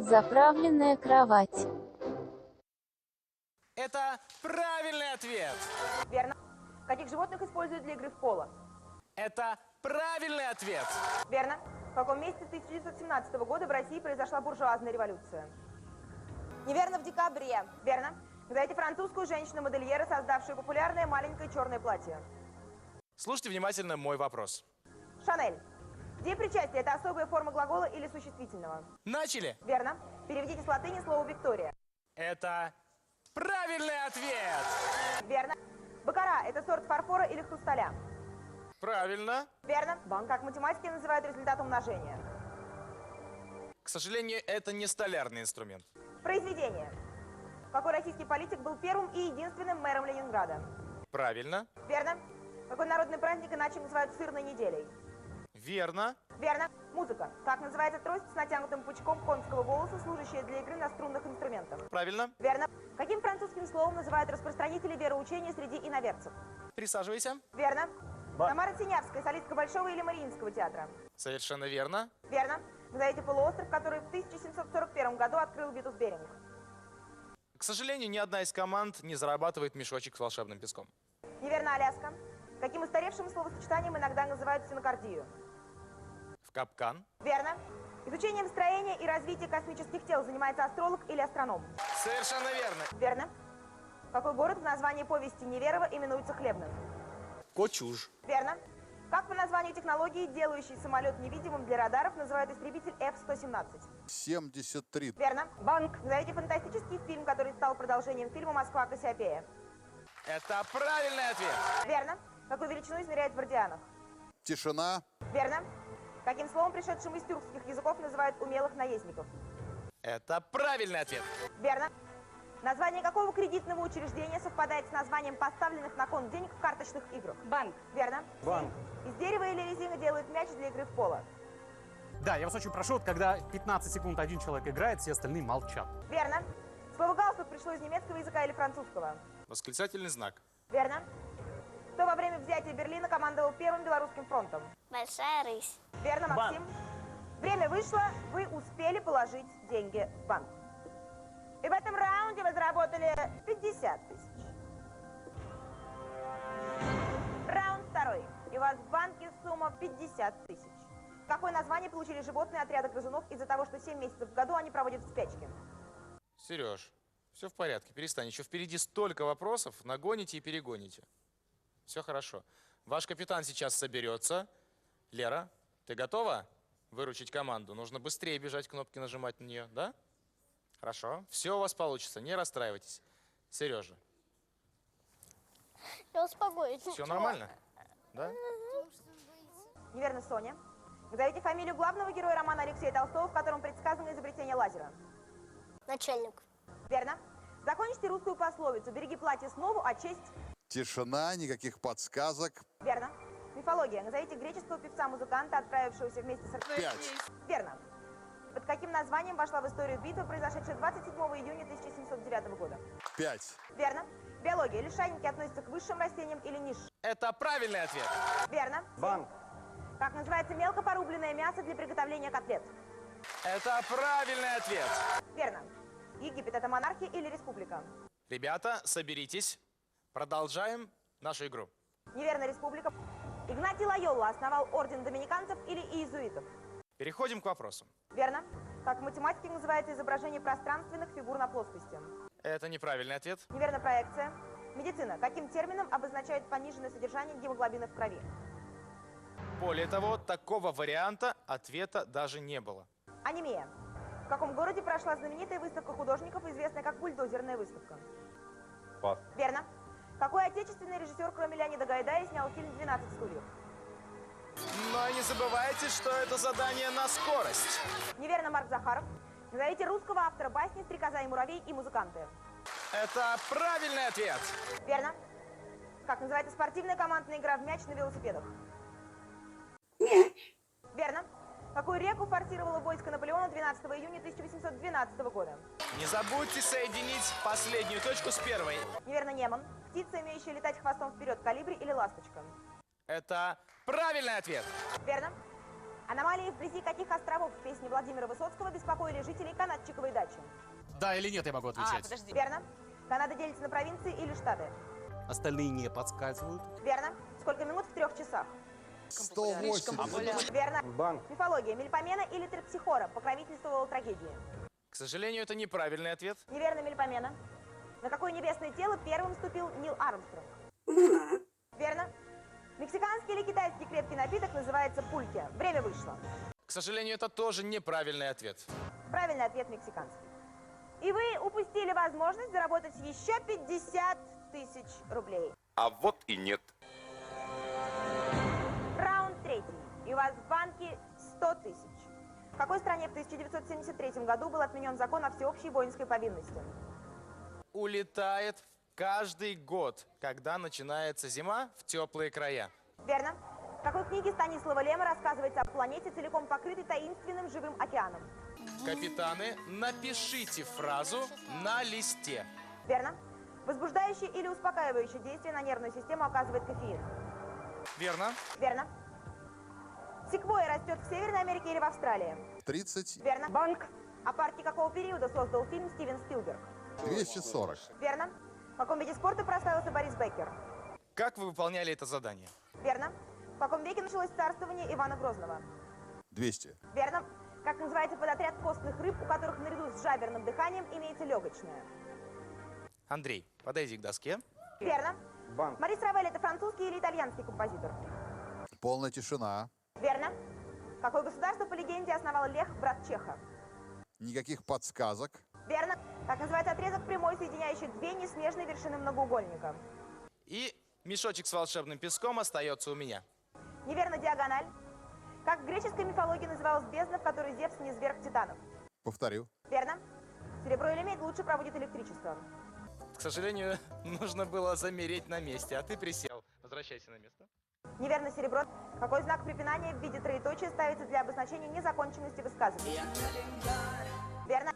заправленная кровать. Это правильный ответ. Верно. Каких животных используют для игры в поло? Это правильный ответ. Верно. В каком месяце 1917 года в России произошла буржуазная революция? Неверно, в декабре. Верно. Назовите французскую женщину-модельера, создавшую популярное маленькое черное платье. Слушайте внимательно мой вопрос. Шанель. Деепричастие – это особая форма глагола или существительного? Начали. Верно. Переведите с латыни слово «Виктория». Это правильный ответ. Верно. Баккара – это сорт фарфора или хрусталя? Правильно. Верно. Как математики называют результат умножения? К сожалению, это не столярный инструмент. Произведение. Какой российский политик был первым и единственным мэром Ленинграда? Правильно. Верно. Какой народный праздник иначе называют сырной неделей? Верно. Верно. Музыка. Как называется трость с натянутым пучком конского волоса, служащая для игры на струнных инструментах? Правильно. Верно. Каким французским словом называют распространители вероучения среди иноверцев? Присаживайся. Верно. Тамара Синявская, солистка Большого или Мариинского театра? Совершенно верно. Верно. Назовите полуостров, который в 1741 году открыл Витус Беринг. К сожалению, ни одна из команд не зарабатывает мешочек с волшебным песком. Неверно, Аляска. Каким устаревшим словосочетанием иногда называют синокардию? В капкан. Верно. Изучением строения и развития космических тел занимается астролог или астроном? Совершенно верно. Верно. Какой город в названии повести Неверова именуется Хлебным? Кочуж. Верно. Как по названию технологии, делающей самолет невидимым для радаров, называют истребитель F-117? 73. Верно. Банк. Назовите фантастический фильм, который стал продолжением фильма «Москва. Кассиопея». Это правильный ответ. Верно. Какую величину измеряют в радианах? Тишина. Верно. Каким словом, пришедшим из тюркских языков, называют умелых наездников? Это правильный ответ. Верно. Название какого кредитного учреждения совпадает с названием поставленных на кон денег в карточных играх? Банк. Верно. Банк. Из дерева или резины делают мяч для игры в поло? Да, я вас очень прошу, вот когда 15 секунд один человек играет, все остальные молчат. Верно. Слово «галстук» пришло из немецкого языка или французского? Восклицательный знак. Верно. Кто во время взятия Берлина командовал Первым Белорусским фронтом? Большая рысь. Верно, Максим. Время вышло, вы успели положить деньги в банк. И в этом раунде вы заработали 50 тысяч. Раунд второй. И у вас в банке сумма 50 тысяч. Какое название получили животные отряда грызунов из-за того, что 7 месяцев в году они проводят в спячке? Сереж, все в порядке, перестань. Еще впереди столько вопросов, нагоните и перегоните. Все хорошо. Ваш капитан сейчас соберется. Лера, ты готова выручить команду? Нужно быстрее бежать, кнопки нажимать на нее, да? Хорошо. Все у вас получится, не расстраивайтесь. Сережа. Я успокоюсь. Все нормально? Да? Неверно, Соня. Назовите фамилию главного героя романа Алексея Толстого, в котором предсказано изобретение лазера. Начальник. Верно. Закончите русскую пословицу «Береги платье снова, а честь...» Тишина, никаких подсказок. Верно. Мифология. Назовите греческого певца-музыканта, отправившегося вместе с... 5. Верно. Под каким названием вошла в историю битва, произошедшая 27 июня 1709 года? 5. Верно. Биология. Лишайники относятся к высшим растениям или низшим? Это правильный ответ. Верно. Банк. Как называется мелко порубленное мясо для приготовления котлет? Это правильный ответ. Верно. Египет – это монархия или республика? Ребята, соберитесь. Продолжаем нашу игру. Неверно, республика. Игнатий Лойола основал орден доминиканцев или иезуитов? Переходим к вопросу. Верно. Как в математике называется изображение пространственных фигур на плоскости? Это неправильный ответ. Неверно, проекция. Медицина. Каким термином обозначает пониженное содержание гемоглобина в крови? Более того, такого варианта ответа даже не было. Анемия. В каком городе прошла знаменитая выставка художников, известная как бульдозерная выставка? Пас. Верно. Какой отечественный режиссер, кроме Леонида Гайдая, снял фильм «12 стульев»? Но не забывайте, что это задание на скорость. Неверно, Марк Захаров. Назовите русского автора басни «Стрекоза и муравей» и «Музыканты». Это правильный ответ. Верно. Как называется спортивная командная игра в мяч на велосипедах? Мяч. Верно. Какую реку форсировало войско Наполеона 12 июня 1812 года? Не забудьте соединить последнюю точку с первой. Неверно, Неман. Птица, имеющая летать хвостом вперед, колибри или ласточка? Это правильный ответ. Верно. Аномалии вблизи каких островов в песне Владимира Высоцкого беспокоили жителей Канатчиковой дачи? Да или нет, я могу отвечать. Верно. Канада делится на провинции или штаты? Остальные не подсказывают. Верно. Сколько минут в 3 часах? 180. Верно. Мифология Мельпомена или Терпсихора покровительствовала трагедии? К сожалению, это неправильный ответ. Неверно, Мельпомена. На какое небесное тело первым ступил Нил Армстронг? Верно. Мексиканский или китайский крепкий напиток называется пульки. Время вышло. К сожалению, это тоже неправильный ответ. Правильный ответ мексиканский. И вы упустили возможность заработать еще 50 тысяч рублей. А вот и нет. Раунд 3. И у вас в банке 100 тысяч. В какой стране в 1973 году был отменен закон о всеобщей воинской повинности? Улетает каждый год, когда начинается зима, в теплые края. Верно. В какой книге Станислава Лема рассказывается о планете, целиком покрытой таинственным живым океаном? Капитаны, напишите фразу на листе. Верно. Возбуждающее или успокаивающее действие на нервную систему оказывает кофеин? Верно. Верно. Секвойя растет в Северной Америке или в Австралии? 30. Верно. Банк. А парки какого периода создал фильм Стивен Спилберг? 240. Верно. В каком виде спорта прославился Борис Беккер? Как вы выполняли это задание? Верно. В каком веке началось царствование Ивана Грозного? 200. Верно. Как называется подотряд костных рыб, у которых наряду с жаберным дыханием имеется легочное? Андрей, подойди к доске. Верно. Марис Равель – это французский или итальянский композитор? Полная тишина. Верно. Какое государство по легенде основал Лех, брат Чеха? Никаких подсказок. Верно. Как называется отрезок прямой, соединяющий две несмежные вершины многоугольника? И мешочек с волшебным песком остается у меня. Неверно, диагональ. Как в греческой мифологии называлась бездна, в которой Зевс низверг титанов? Повторю. Верно. Серебро или медь лучше проводит электричество? К сожалению, нужно было замереть на месте, а ты присел. Возвращайся на место. Неверно, серебро. Какой знак препинания в виде троеточия ставится для обозначения незаконченности высказывания? Верно.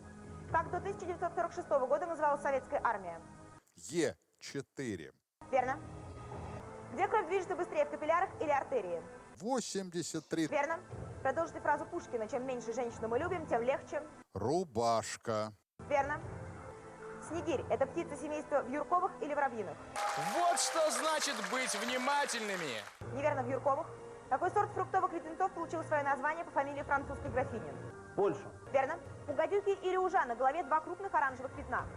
Как до 1946 года называлась советская армия? Е4. Верно. Где кровь движется быстрее, в капиллярах или артерии? 83. Верно. Продолжите фразу Пушкина: чем меньше женщину мы любим, тем легче. Рубашка. Верно. Снегирь – это птица семейства вьюрковых или воробьиных? Вот что значит быть внимательными. Неверно, вьюрковых. Какой сорт фруктовых леденцов получил свое название по фамилии французской графини? Польша. Верно. У гадюки или ужа на голове два крупных оранжевых пятна?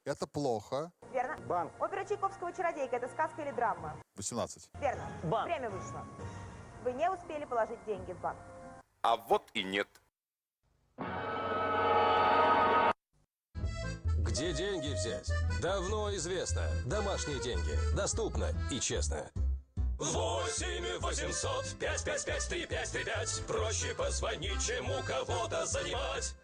Это плохо. Верно. Банк. Опера Чайковского «Чародейка» – это сказка или драма? 18. Верно. Банк. Время вышло. Вы не успели положить деньги в банк. А вот и нет. Где деньги взять? Давно известно. Домашние деньги. Доступно и честно. 8 800 555 3535. Проще позвонить, чем у кого-то занимать.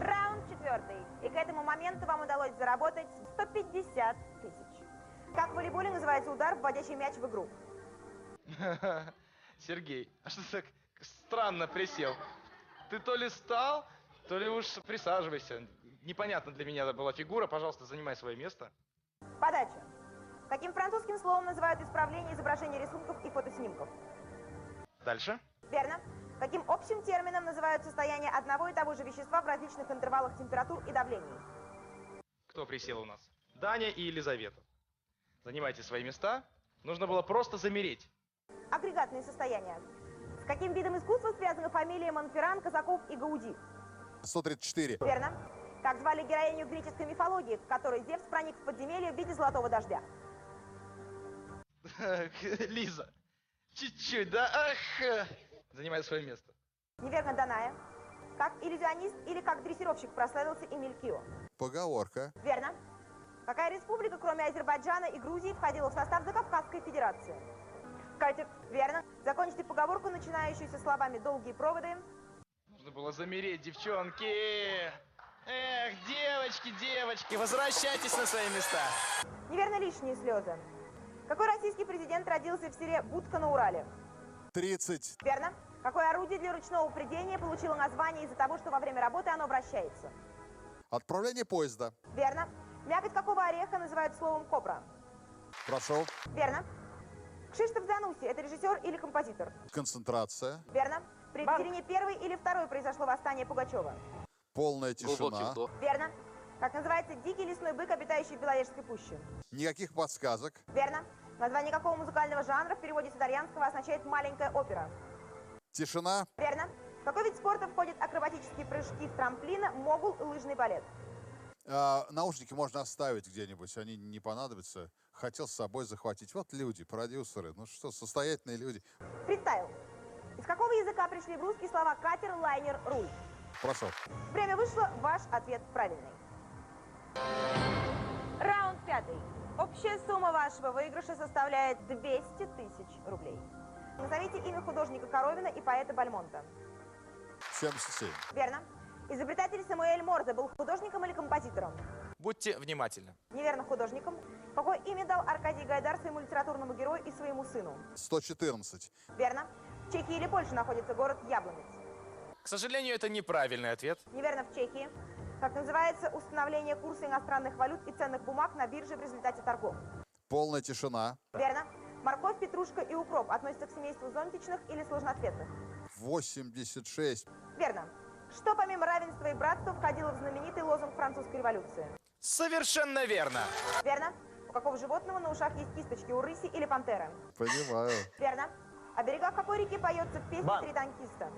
Раунд 4. И к этому моменту вам удалось заработать 150 тысяч. Как в волейболе называется удар, вводящий мяч в игру? Сергей, а что ты так странно присел? Ты то ли встал, то ли уж присаживайся. Непонятно для меня была фигура. Пожалуйста, занимай свое место. Подача. Каким французским словом называют исправление изображения рисунков и фотоснимков? Дальше. Верно. Каким общим термином называют состояние одного и того же вещества в различных интервалах температур и давлений? Кто присел у нас? Даня и Елизавета. Занимайте свои места. Нужно было просто замереть. Агрегатные состояния. С каким видом искусства связаны фамилии Монферран, Казаков и Гауди? 134. Верно. Как звали героиню греческой мифологии, в которой Зевс проник в подземелье в виде золотого дождя? Лиза. Чуть-чуть, да? Ах! Занимай свое место. Неверно, Даная. Как иллюзионист или как дрессировщик прославился Эмиль Кио? Поговорка. Верно. Какая республика, кроме Азербайджана и Грузии, входила в состав Закавказской Федерации? Катя. Верно. Закончите поговорку, начинающуюся словами «долгие проводы». Нужно было замереть, девчонки. Эх, девочки, девочки, возвращайтесь на свои места. Неверно, лишние слезы. Какой российский президент родился в селе Будка на Урале? 30. Верно. Какое орудие для ручного прядения получило название из-за того, что во время работы оно Прошу. Верно. Кшиштоф Зануси – это режиссер или композитор? Концентрация. Верно. При Екатерине первой или второй произошло восстание Пугачева? Полная Глубокий тишина. вдох. Верно. Как называется дикий лесной бык, обитающий в Беловежской пуще? Никаких подсказок. Верно. Название какого музыкального жанра в переводе с итальянского означает «маленькая опера»? Тишина. Верно. В какой вид спорта входят акробатические прыжки с трамплина, могул и лыжный балет? Наушники можно оставить где-нибудь, они не понадобятся. Хотел с собой захватить. Вот люди, продюсеры. Ну что, состоятельные люди. Фристайл. Из какого языка пришли в русский слова «катер», «лайнер», «руль»? Прошу. Время вышло, ваш ответ правильный. Раунд 5. Общая сумма вашего выигрыша составляет 200 тысяч рублей. Назовите имя художника Коровина и поэта Бальмонта. 77. Верно. Изобретатель Самуэль Морзе был художником или композитором? Будьте внимательны. Неверно, художником. Какое имя дал Аркадий Гайдар своему литературному герою и своему сыну? 114. Верно. В Чехии или Польше находится город Яблонец? К сожалению, это неправильный ответ. Неверно, в Чехии. Как называется установление курса иностранных валют и ценных бумаг на бирже в результате торгов? Полная тишина. Верно. Морковь, петрушка и укроп относятся к семейству зонтичных или сложноцветных? 86. Верно. Что помимо равенства и братства входило в знаменитый лозунг французской революции? Совершенно верно. Верно. У какого животного на ушах есть кисточки, у рыси или пантеры? Понимаю. Верно. О берегах какой реки поется в песне «Три танкиста»?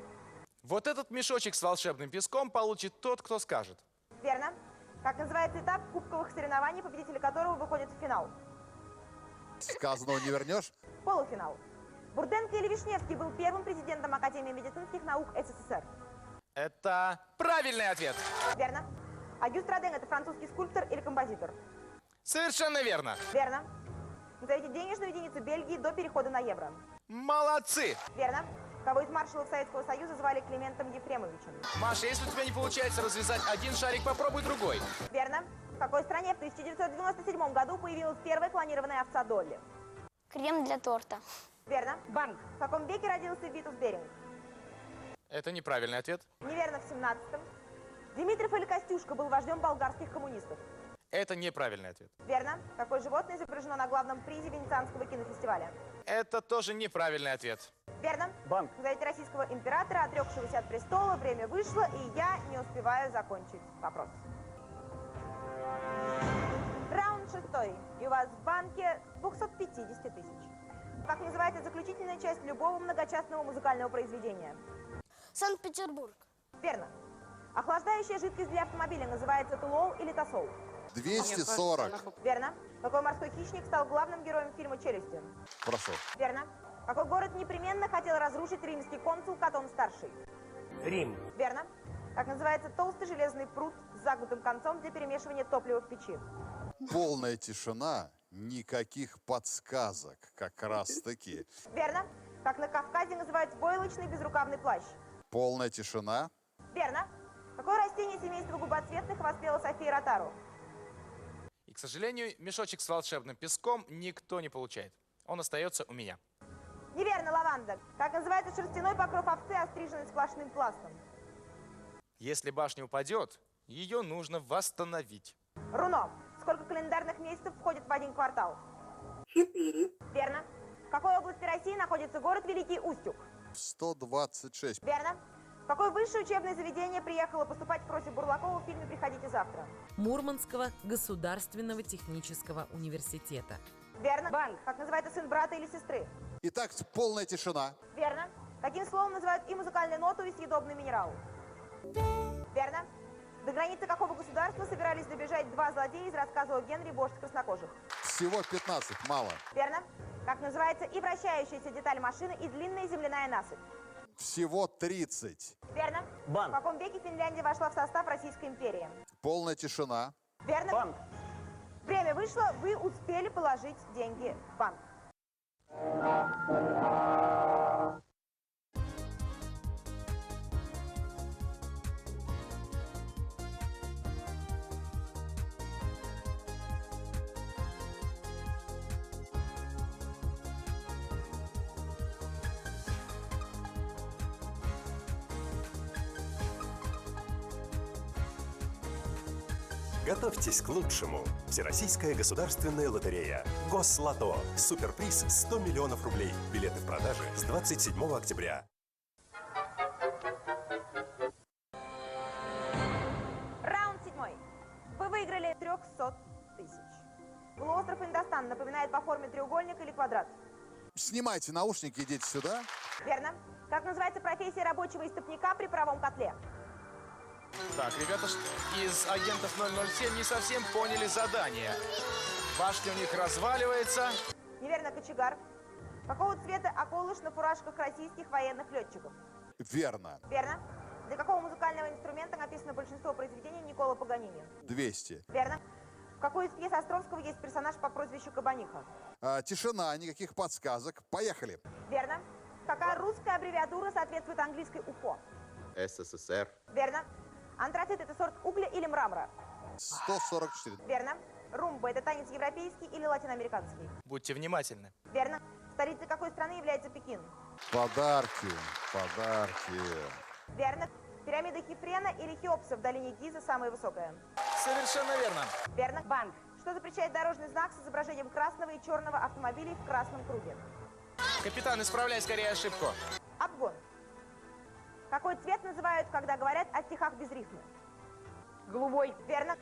Вот этот мешочек с волшебным песком получит тот, кто скажет. Верно. Как называется этап кубковых соревнований, победители которого выходят в финал? Сказанного не вернешь? Полуфинал. Бурденко или Вишневский был первым президентом Академии медицинских наук СССР? Это правильный ответ. Верно. Агюст Роден – это французский скульптор или композитор? Совершенно верно. Верно. Назовите денежную единицу Бельгии до перехода на евро. Молодцы. Верно. Кого из маршалов Советского Союза звали Климентом Ефремовичем? Маша, если у тебя не получается развязать один шарик, попробуй другой. Верно. В какой стране в 1997 году появилась первая клонированная овца Долли? Крем для торта. Верно. Банк. В каком веке родился Витус Беринг? Это неправильный ответ. Неверно, в 17-м. Димитров или Костюшка был вождем болгарских коммунистов? Это неправильный ответ. Верно. Какое животное изображено на главном призе Венецианского кинофестиваля? Это тоже неправильный ответ. Верно. Банк. Назовите российского императора, отрекшегося от престола. Время вышло, и я не успеваю закончить вопрос. Раунд 6. И у вас в банке 250 тысяч. Как называется заключительная часть любого многочастного музыкального произведения? Санкт-Петербург. Верно. Охлаждающая жидкость для автомобиля называется тулол или тосол? 240. Верно. Какой морской хищник стал главным героем фильма «Челюсти»? Прошу. Верно. Какой город непременно хотел разрушить римский консул Катон-старший? Рим. Верно. Как называется толстый железный прут с загнутым концом для перемешивания топлива в печи? Полная тишина. Никаких подсказок. Как раз таки. Верно. Как на Кавказе называют войлочный безрукавный плащ? Полная тишина. Верно. Какое растение семейства губоцветных воспела София Ротару? И, к сожалению, мешочек с волшебным песком никто не получает. Он остается у меня. Неверно, лаванда. Как называется шерстяной покров овцы, остриженный сплошным пластом? Если башня упадет, ее нужно восстановить. Руно. Сколько календарных месяцев входит в один квартал? 4. Верно. В какой области России находится город Великий Устюг? 126. Верно. В какое высшее учебное заведение приехала поступать Фрося Бурлакова в фильме «Приходите завтра»? Мурманского государственного технического университета. Верно. Банк. Как называется сын брата или сестры? Итак, полная тишина. Верно. Каким словом называют и музыкальную ноту, и съедобный минерал? Верно. До границы какого государства собирались добежать два злодея из рассказа о Генри Вождь краснокожих? Всего 15. Мало. Верно. Как называется и вращающаяся деталь машины, и длинная земляная насыпь? Всего 30. Верно. Банк. В каком веке Финляндия вошла в состав Российской империи? Полная тишина. Верно. Банк. Время вышло, вы успели положить деньги в банк. Готовьтесь к лучшему. Всероссийская государственная лотерея. Гослото. Суперприз 100 миллионов рублей. Билеты в продаже с 27 октября. Раунд 7. Вы выиграли 300 тысяч. Полуостров Индостан напоминает по форме треугольник или квадрат? Снимайте наушники, идите сюда. Верно. Как называется профессия рабочего истопника при паровом котле? Так, ребята из агентов 007 не совсем поняли задание. Башня у них разваливается. Неверно, кочегар. Какого цвета околыш на фуражках российских военных летчиков? Верно. Верно. Для какого музыкального инструмента написано большинство произведений Никколо Паганини? 200. Верно. В какой из пьес Островского есть персонаж по прозвищу Кабаниха? Тишина, никаких подсказок. Поехали. Верно. Какая русская аббревиатура соответствует английской УФО? СССР. Верно. Антрацит – это сорт угля или мрамора? 144. Верно. Румба – это танец европейский или латиноамериканский? Будьте внимательны. Верно. Столицей какой страны является Пекин? Подарки. Подарки. Верно. Пирамида Хефрена или Хеопса в долине Гиза самая высокая? Совершенно верно. Верно. Банк. Что запрещает дорожный знак с изображением красного и черного автомобилей в красном круге? Капитан, исправляй скорее ошибку. Обгон. Какой цвет называют, когда говорят о стихах без рифмы? Голубой. Верно.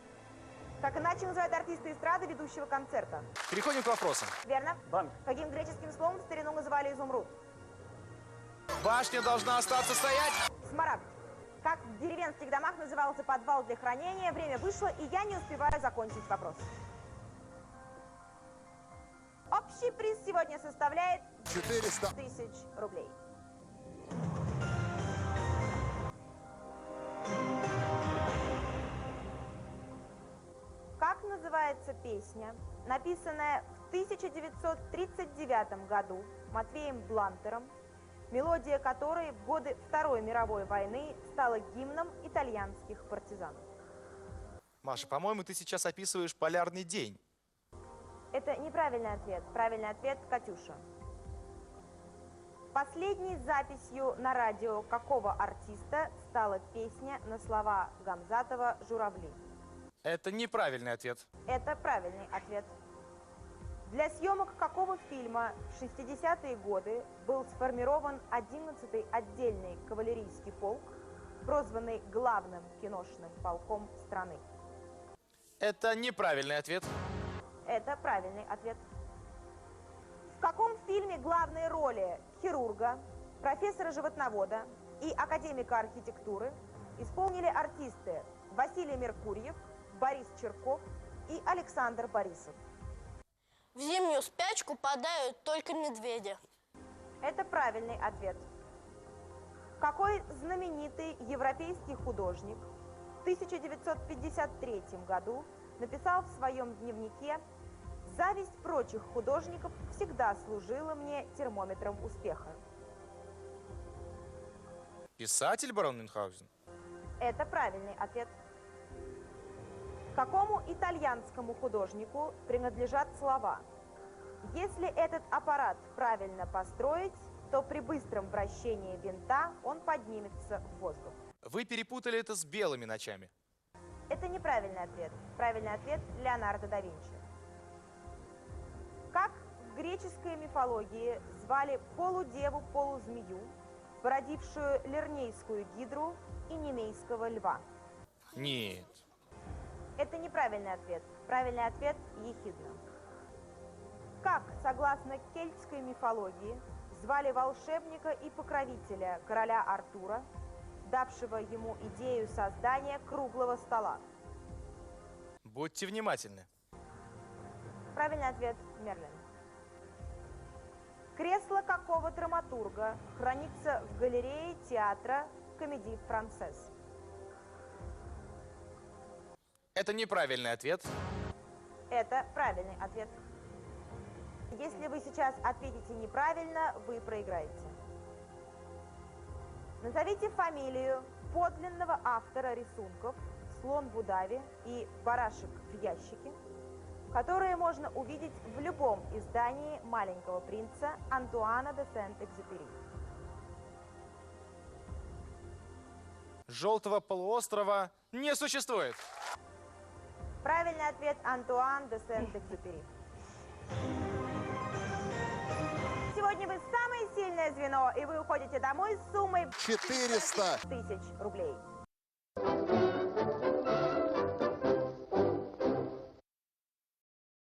Как иначе называют артиста эстрады, ведущего концерта? Переходим к вопросам. Верно. Банк. Каким греческим словом в старину называли изумруд? Башня должна остаться стоять. Смарагд. Как в деревенских домах назывался подвал для хранения? Время вышло, и я не успеваю закончить вопрос. Общий приз сегодня составляет 400 тысяч рублей. Как называется песня, написанная в 1939 году Матвеем Блантером, мелодия которой в годы Второй мировой войны стала гимном итальянских партизан? Маша, по-моему, ты сейчас описываешь полярный день. Это неправильный ответ. Правильный ответ – Катюша. Последней записью на радио какого артиста стала песня на слова Гамзатова «Журавли»? Это неправильный ответ. Это правильный ответ. Для съемок какого фильма в 60-е годы был сформирован 11-й отдельный кавалерийский полк, прозванный главным киношным полком страны? Это неправильный ответ. Это правильный ответ. В каком фильме главные роли хирурга, профессора-животновода и академика архитектуры исполнили артисты Василий Меркурьев, Борис Черков и Александр Борисов? В зимнюю спячку падают только медведи. Это правильный ответ. Какой знаменитый европейский художник в 1953 году написал в своем дневнике: «Зависть прочих художников всегда служила мне термометром успеха»? Писатель барон Мюнхгаузен? Это правильный ответ. Какому итальянскому художнику принадлежат слова: «Если этот аппарат правильно построить, то при быстром вращении винта он поднимется в воздух»? Вы перепутали это с белыми ночами. Это неправильный ответ. Правильный ответ – Леонардо да Винчи. Как в греческой мифологии звали полудеву-полузмею, породившую Лернейскую гидру и немейского льва? Нет. Это неправильный ответ. Правильный ответ – Ехидна. Как, согласно кельтской мифологии, звали волшебника и покровителя короля Артура, давшего ему идею создания круглого стола? Будьте внимательны. Правильный ответ – Мерлин. Кресло какого драматурга хранится в галерее театра Комедий Францесс? Это неправильный ответ. Это правильный ответ. Если вы сейчас ответите неправильно, вы проиграете. Назовите фамилию подлинного автора рисунков «Слон в удаве» и «Барашек в ящике», которые можно увидеть в любом издании «Маленького принца» Антуана де Сент-Экзюпери. Желтого полуострова не существует. Правильный ответ Антуан де Сент-Экзюпери. Сегодня вы самое сильное звено, и вы уходите домой с суммой 400 тысяч рублей.